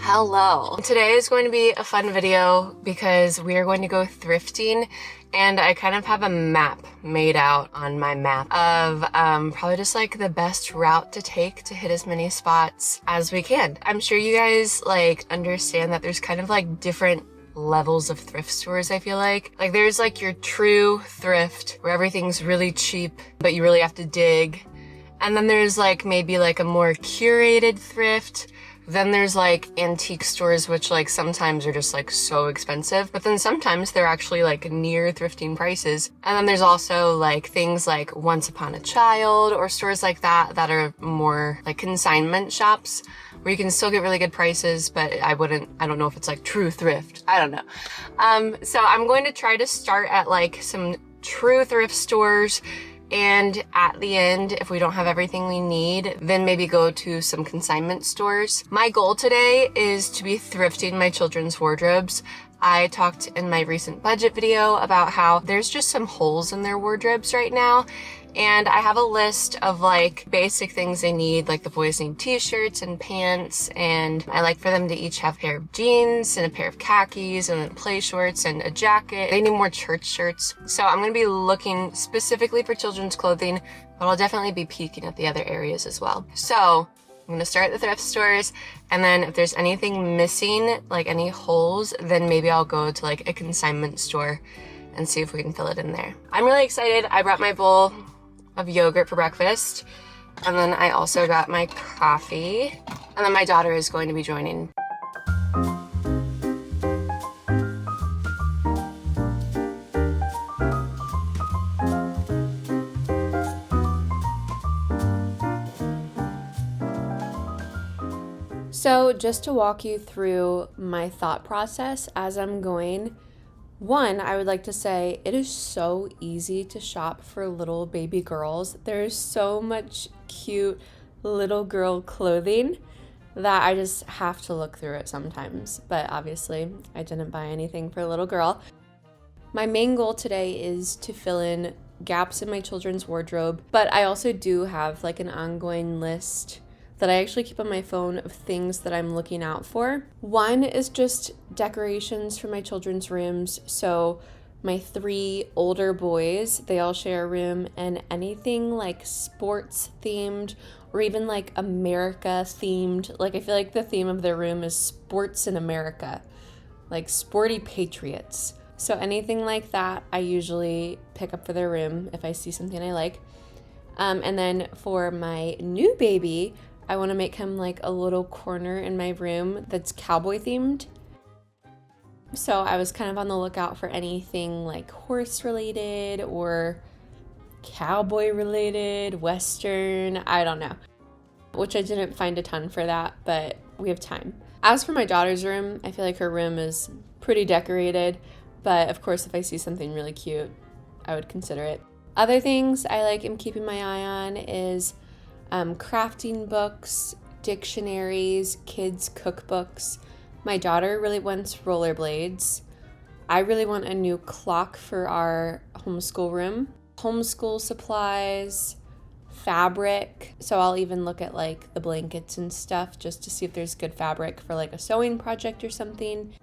Hello. Today is going to be a fun video because we are going to go thrifting, and I kind of have a map made out on my map of probably just like the best route to take to hit as many spots as we can. I'm sure you guys like understand that there's kind of like different levels of thrift stores. I feel like there's like your true thrift where everything's really cheap but you really have to dig, and then there's like maybe like a more curated thrift. Then there's like antique stores, which like sometimes are just like so expensive, but then sometimes they're actually like near thrifting prices. And then there's also like things like Once Upon a Child or stores like that that are more like consignment shops where you can still get really good prices, but I don't know if it's like true thrift. I don't know. So I'm going to try to start at like some true thrift stores, and at the end, if we don't have everything we need, then maybe go to some consignment stores. My goal today is to be thrifting my children's wardrobes. I talked in my recent budget video about how there's just some holes in their wardrobes right now. And I have a list of like basic things they need, like the boys need t-shirts and pants, and I like for them to each have a pair of jeans and a pair of khakis and then play shorts and a jacket. They need more church shirts. So I'm gonna be looking specifically for children's clothing, but I'll definitely be peeking at the other areas as well. So I'm gonna start at the thrift stores, and then if there's anything missing, like any holes, then maybe I'll go to like a consignment store and see if we can fill it in there. I'm really excited. I brought my bowl of yogurt for breakfast, and then I also got my coffee, and then my daughter is going to be joining. So just to walk you through my thought process as I'm going, one, I would like to say it is so easy to shop for little baby girls. There's so much cute little girl clothing that I just have to look through it sometimes. But obviously, I didn't buy anything for a little girl. My main goal today is to fill in gaps in my children's wardrobe, but I also do have like an ongoing list that I actually keep on my phone of things that I'm looking out for. One is just decorations for my children's rooms. So my 3 older boys, they all share a room, and anything like sports themed or even like America themed. Like I feel like the theme of their room is sports in America, like sporty patriots. So anything like that, I usually pick up for their room if I see something I like. And then for my new baby, I want to make him like a little corner in my room that's cowboy themed. So I was kind of on the lookout for anything like horse related or cowboy related, Western, I don't know. Which I didn't find a ton for that, but we have time. As for my daughter's room, I feel like her room is pretty decorated, but of course if I see something really cute, I would consider it. Other things I like am keeping my eye on is crafting books, dictionaries, kids' cookbooks. My daughter really wants rollerblades. I really want a new clock for our homeschool room. Homeschool supplies, fabric. So I'll even look at like the blankets and stuff just to see if there's good fabric for like a sewing project or something.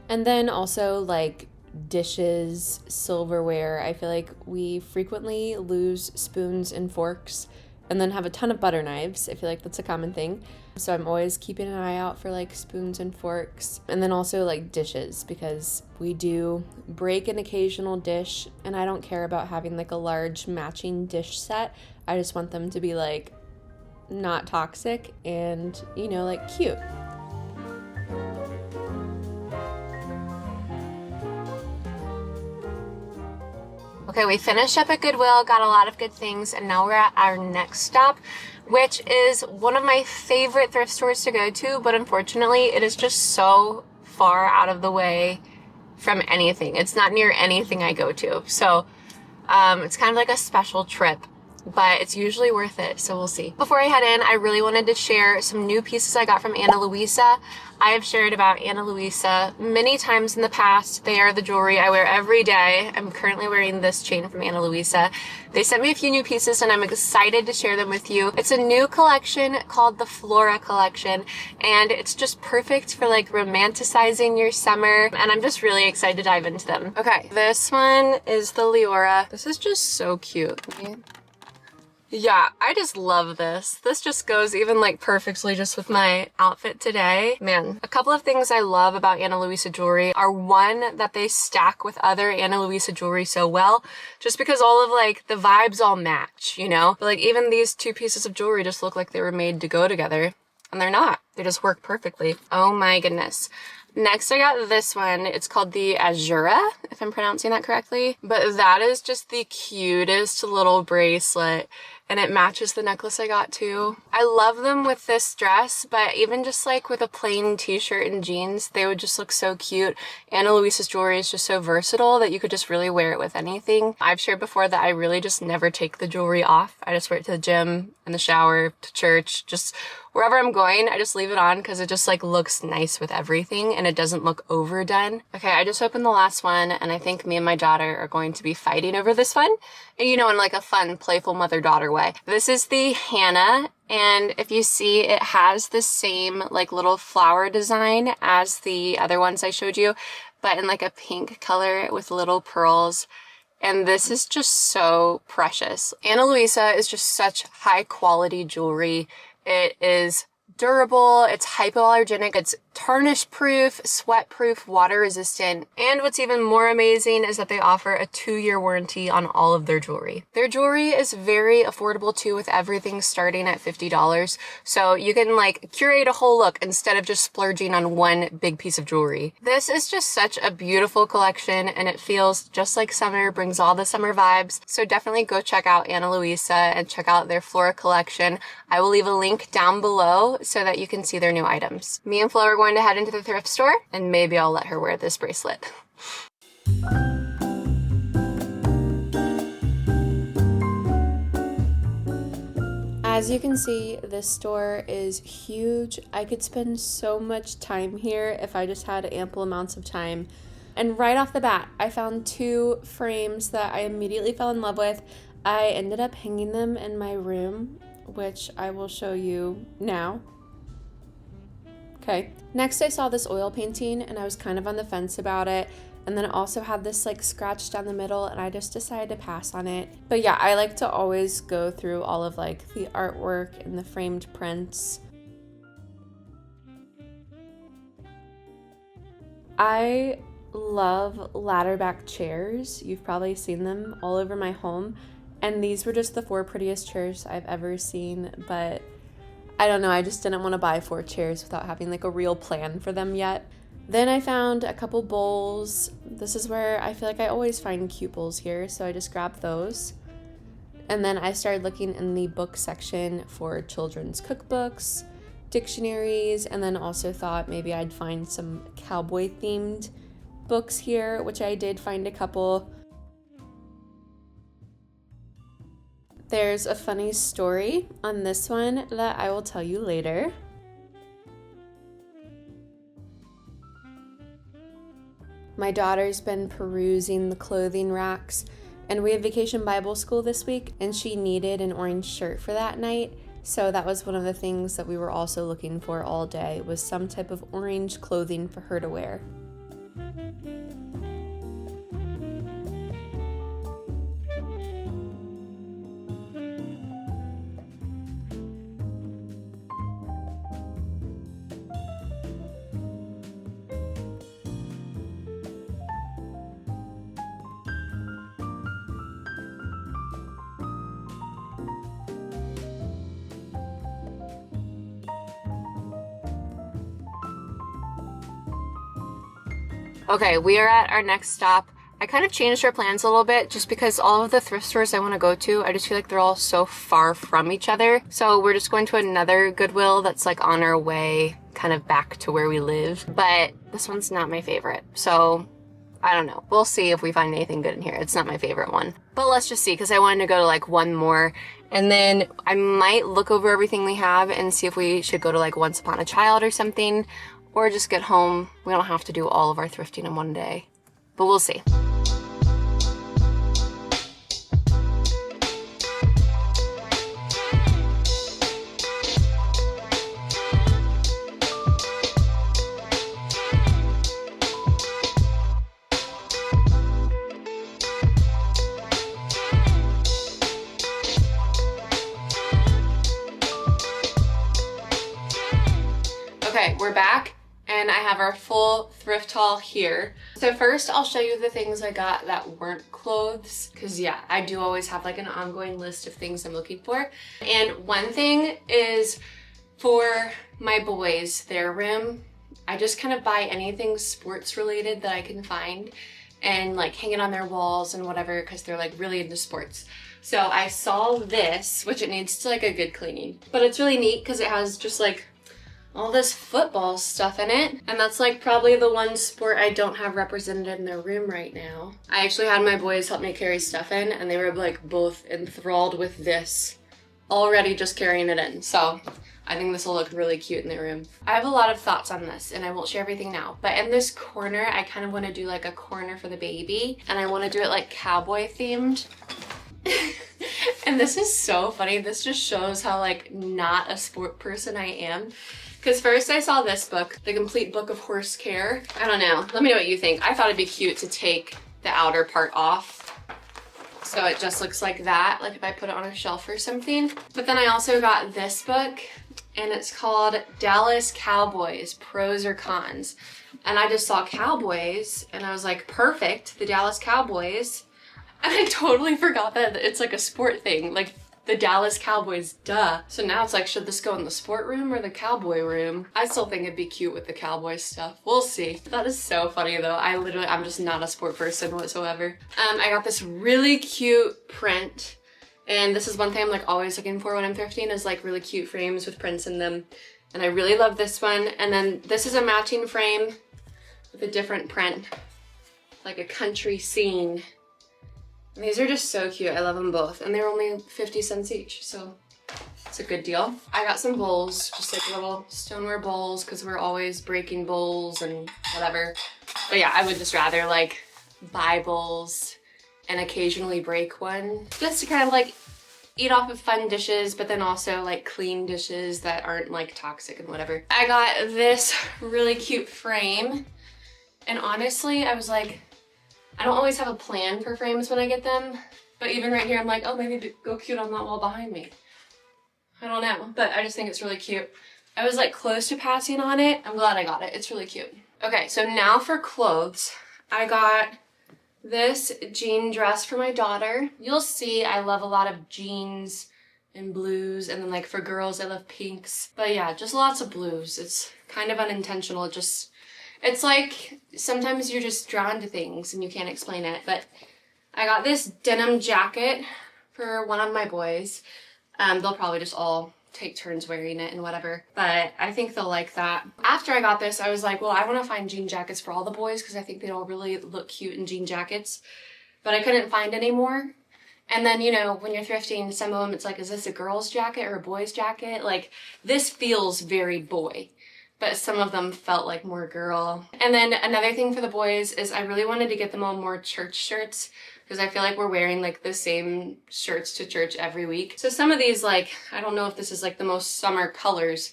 And then also like dishes, silverware. I feel like we frequently lose spoons and forks and then have a ton of butter knives. I feel like that's a common thing. So I'm always keeping an eye out for like spoons and forks, and then also like dishes, because we do break an occasional dish and I don't care about having like a large matching dish set. I just want them to be like not toxic and, you know, like cute. Okay, we finished up at Goodwill, got a lot of good things, and now we're at our next stop, which is one of my favorite thrift stores to go to, but unfortunately it is just so far out of the way from anything. It's not near anything I go to. So it's kind of like a special trip. but it's usually worth it, so we'll see. Before I head in, I really wanted to share some new pieces I got from Louisa. I have shared about Louisa many times in the past. They are the jewelry I wear every day. I'm currently wearing this chain from Louisa. They sent me a few new pieces and I'm excited to share them with you. It's a new collection called the Flora collection, and it's just perfect for like romanticizing your summer, and I'm just really excited to dive into them. Okay, this one is the Leora. This is just so cute. Yeah, I just love this. This just goes even like perfectly just with my outfit today. Man, a couple of things I love about Louisa jewelry are, one, that they stack with other Louisa jewelry so well, just because all of like the vibes all match, you know? But like even these two pieces of jewelry just look like they were made to go together, and they're not. They just work perfectly. Oh my goodness. Next, I got this one. It's called the Azura, if I'm pronouncing that correctly. But that is just the cutest little bracelet, and it matches the necklace I got too. I love them with this dress, but even just like with a plain t-shirt and jeans, they would just look so cute. Ana Luisa's jewelry is just so versatile that you could just really wear it with anything. I've shared before that I really just never take the jewelry off. I just wear it to the gym, in the shower, to church, just wherever I'm going, I just leave it on because it just like looks nice with everything and it doesn't look overdone. Okay, I just opened the last one and I think me and my daughter are going to be fighting over this one. You know, in like a fun, playful mother-daughter way. This is the Hannah, and if you see, it has the same like little flower design as the other ones I showed you, but in like a pink color with little pearls. And this is just so precious. Ana Luisa is just such high quality jewelry. It is durable, it's hypoallergenic, it's tarnish proof, sweat proof, water resistant, and what's even more amazing is that they offer a 2-year warranty on all of their jewelry. Their jewelry is very affordable too, with everything starting at $50, so you can like curate a whole look instead of just splurging on one big piece of jewelry. This is just such a beautiful collection and it feels just like summer, brings all the summer vibes, so definitely go check out Ana Luisa and check out their Flora collection. I will leave a link down below so that you can see their new items. Me and Flo are going to head into the thrift store, and maybe I'll let her wear this bracelet. As you can see, this store is huge. I could spend so much time here if I just had ample amounts of time. And right off the bat, I found 2 frames that I immediately fell in love with. I ended up hanging them in my room, which I will show you now. Okay, next I saw this oil painting and I was kind of on the fence about it, and then it also had this like scratch down the middle and I just decided to pass on it. But yeah, I like to always go through all of like the artwork and the framed prints. I love ladder back chairs. You've probably seen them all over my home, and these were just the 4 prettiest chairs I've ever seen, but I don't know, I just didn't want to buy 4 chairs without having like a real plan for them yet. Then I found a couple bowls. This is where I feel like I always find cute bowls here, so I just grabbed those. And then I started looking in the book section for children's cookbooks, dictionaries, and then also thought maybe I'd find some cowboy themed books here, which I did find a couple. There's a funny story on this one that I will tell you later. My daughter's been perusing the clothing racks, and we have Vacation Bible School this week, and she needed an orange shirt for that night. So that was one of the things that we were also looking for all day, was some type of orange clothing for her to wear. Okay, we are at our next stop. I kind of changed our plans a little bit just because all of the thrift stores I want to go to, I just feel like they're all so far from each other. So we're just going to another Goodwill that's like on our way kind of back to where we live. But this one's not my favorite. So I don't know. We'll see if we find anything good in here. It's not my favorite one. But let's just see, because I wanted to go to like one more. And then I might look over everything we have and see if we should go to like Once Upon a Child or something. Or just get home. We don't have to do all of our thrifting in one day. But we'll see. Okay, we're back and I have our full thrift haul here. So first I'll show you the things I got that weren't clothes, because yeah, I do always have like an ongoing list of things I'm looking for. And one thing is for my boys, their room, I just kind of buy anything sports related that I can find and like hang it on their walls and whatever, because they're like really into sports. So I saw this, which it needs like a good cleaning, but it's really neat because it has just like all this football stuff in it. And that's like probably the one sport I don't have represented in their room right now. I actually had my boys help me carry stuff in and they were like both enthralled with this already just carrying it in. So I think this will look really cute in their room. I have a lot of thoughts on this and I won't share everything now, but in this corner, I kind of want to do like a corner for the baby and I want to do it like cowboy themed. And this is so funny. This just shows how like not a sport person I am. Because first I saw this book, The Complete Book of Horse Care. I don't know, let me know what you think. I thought it'd be cute to take the outer part off. So it just looks like that, like if I put it on a shelf or something. But then I also got this book and it's called Dallas Cowboys, Pros or Cons. And I just saw cowboys and I was like, perfect, the Dallas Cowboys. And I totally forgot that it's like a sport thing, like the Dallas Cowboys, duh. So now it's like, should this go in the sport room or the cowboy room? I still think it'd be cute with the cowboy stuff. We'll see. That is so funny though. I'm just not a sport person whatsoever. I got this really cute print. And this is one thing I'm like always looking for when I'm thrifting is like really cute frames with prints in them. And I really love this one. And then this is a matching frame with a different print, like a country scene. And these are just so cute. I love them both. And they're only 50 cents each, so it's a good deal. I got some bowls, just like little stoneware bowls, because we're always breaking bowls and whatever. But yeah, I would just rather like buy bowls and occasionally break one, just to kind of like eat off of fun dishes, but then also like clean dishes that aren't like toxic and whatever. I got this really cute frame. And honestly, I was like, I don't always have a plan for frames when I get them, but even right here, I'm like, oh, maybe go cute on that wall behind me. I don't know, but I just think it's really cute. I was like close to passing on it. I'm glad I got it. It's really cute. Okay, so now for clothes. I got this jean dress for my daughter. You'll see I love a lot of jeans and blues, and then like for girls, I love pinks. But yeah, just lots of blues. It's kind of unintentional, it's like sometimes you're just drawn to things and you can't explain it. But I got this denim jacket for one of my boys. They'll probably just all take turns wearing it and whatever, but I think they'll like that. After I got this, I was like, well, I want to find jean jackets for all the boys because I think they all really look cute in jean jackets, but I couldn't find any more. And then, you know, when you're thrifting, some of them, it's like, is this a girl's jacket or a boy's jacket? Like, this feels very boy, but some of them felt like more girl. And then another thing for the boys is I really wanted to get them all more church shirts because I feel like we're wearing like the same shirts to church every week. So some of these, like, I don't know if this is like the most summer colors,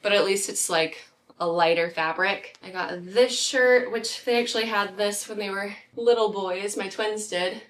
but at least it's like a lighter fabric. I got this shirt, which they actually had this when they were little boys. My twins did.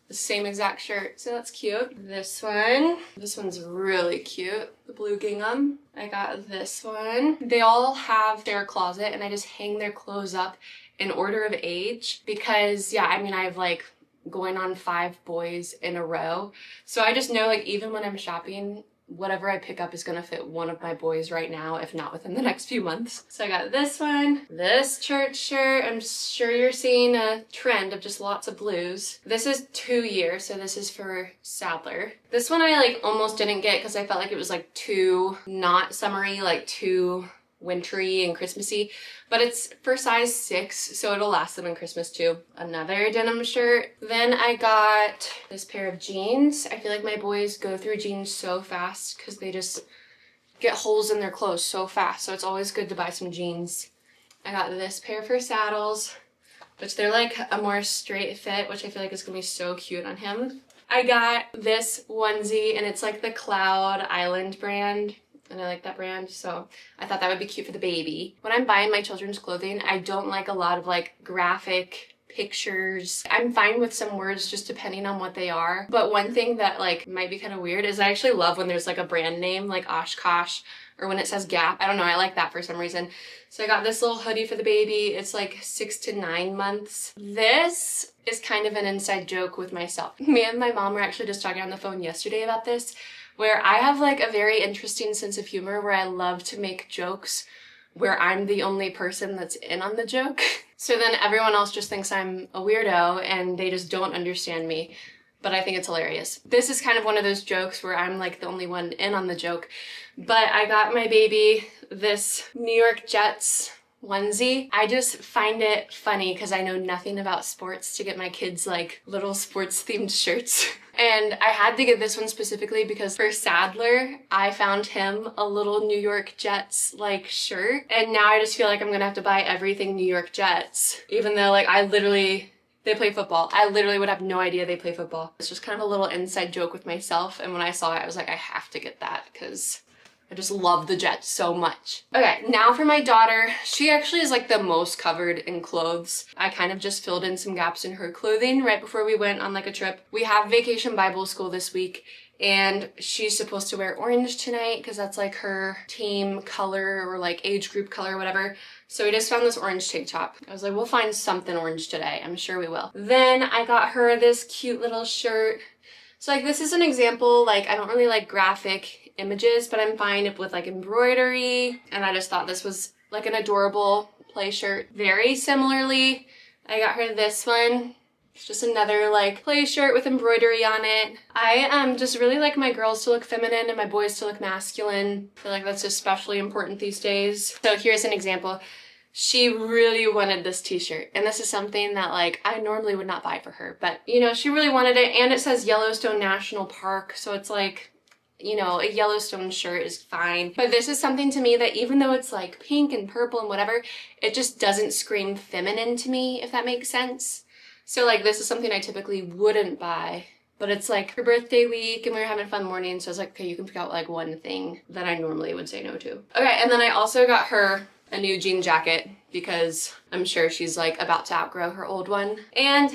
The same exact shirt, so that's cute. This one's really cute, the blue gingham. I got this one. They all have their closet and I just hang their clothes up in order of age because yeah, I mean, I have like going on 5 boys in a row. So I just know like even when I'm shopping, whatever I pick up is gonna fit one of my boys right now, if not within the next few months. So I got this one, this church shirt. I'm sure you're seeing a trend of just lots of blues. This is 2 years, so this is for Sadler. This one I like almost didn't get because I felt like it was like too not summery, like too wintry and Christmassy, but it's for size 6, so it'll last them in Christmas too. Another denim shirt. Then I got this pair of jeans. I feel like my boys go through jeans so fast because they just get holes in their clothes so fast, so it's always good to buy some jeans. I got this pair for saddles, which they're like a more straight fit, which I feel like is gonna be so cute on him. I got this onesie, and it's like the Cloud Island brand, and I like that brand, so I thought that would be cute for the baby. When I'm buying my children's clothing, I don't like a lot of like graphic pictures. I'm fine with some words just depending on what they are. But one thing that like might be kind of weird is I actually love when there's like a brand name like Oshkosh, or when it says Gap. I don't know, I like that for some reason. So I got this little hoodie for the baby. It's like 6 to 9 months. This is kind of an inside joke with myself. Me and my mom were actually just talking on the phone yesterday about this, where I have like a very interesting sense of humor where I love to make jokes where I'm the only person that's in on the joke. So then everyone else just thinks I'm a weirdo and they just don't understand me. But I think it's hilarious. This is kind of one of those jokes where I'm like the only one in on the joke. But I got my baby this New York Jets onesie. I just find it funny because I know nothing about sports to get my kids like little sports themed shirts. And I had to get this one specifically because for Sadler, I found him a little New York Jets like shirt. And now I just feel like I'm gonna have to buy everything New York Jets, even though like they play football. I literally would have no idea they play football. It's just kind of a little inside joke with myself, and when I saw it, I was like, I have to get that because I just love the Jets so much. Okay, now for my daughter. She actually is like the most covered in clothes. I kind of just filled in some gaps in her clothing right before we went on like a trip. We have Vacation Bible School this week, and she's supposed to wear orange tonight because that's like her team color or like age group color or whatever. So we just found this orange tank top. I was like, we'll find something orange today. I'm sure we will. Then I got her this cute little shirt. So like this is an example, like I don't really like graphic images, but I'm fine with like embroidery. And I just thought this was like an adorable play shirt. Very similarly, I got her this one. It's just another like play shirt with embroidery on it. I just really like my girls to look feminine and my boys to look masculine. I feel like that's especially important these days. So here's an example. She really wanted this t-shirt, and this is something that like I normally would not buy for her, but you know, she really wanted it, and it says Yellowstone National Park, so it's like, you know, a Yellowstone shirt is fine. But this is something to me that even though it's like pink and purple and whatever, it just doesn't scream feminine to me, if that makes sense. So like this is something I typically wouldn't buy, but it's like her birthday week and we were having a fun morning, so I was like, okay, you can pick out like one thing that I normally would say no to. Okay, and then I also got her a new jean jacket because I'm sure she's like about to outgrow her old one. And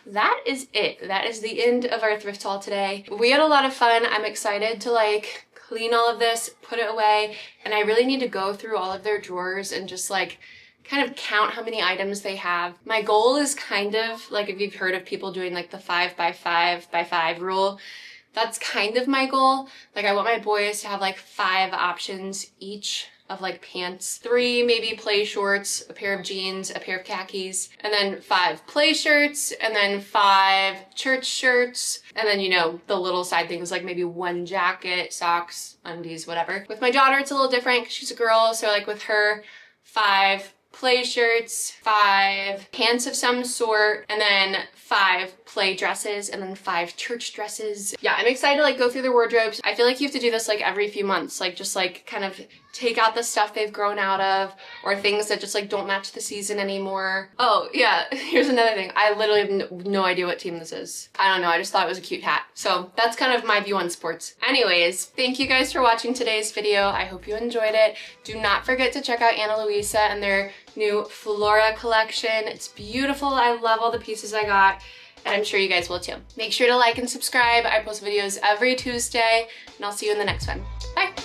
that is it. That is the end of our thrift haul today. We had a lot of fun. I'm excited to like clean all of this, put it away, and I really need to go through all of their drawers and just like kind of count how many items they have. My goal is kind of like, if you've heard of people doing like the 5 by 5 by 5 rule, that's kind of my goal. Like I want my boys to have like 5 options each of like pants, 3 maybe play shorts, a pair of jeans, a pair of khakis, and then 5 play shirts, and then 5 church shirts, and then, you know, the little side things like maybe 1 jacket, socks, undies, whatever. With my daughter, it's a little different because she's a girl, so like with her, 5 play shirts, 5 pants of some sort, and then 5 play dresses, and then 5 church dresses. Yeah, I'm excited to like go through their wardrobes. I feel like you have to do this like every few months, like just like kind of take out the stuff they've grown out of or things that just like don't match the season anymore. Oh yeah, here's another thing. I literally have no idea what team this is. I don't know, I just thought it was a cute hat. So that's kind of my view on sports. Anyways, thank you guys for watching today's video. I hope you enjoyed it. Do not forget to check out Anna Louisa and their new Flora collection. It's beautiful. I love all the pieces I got, and I'm sure you guys will too. Make sure to like and subscribe. I post videos every Tuesday, and I'll see you in the next one. Bye.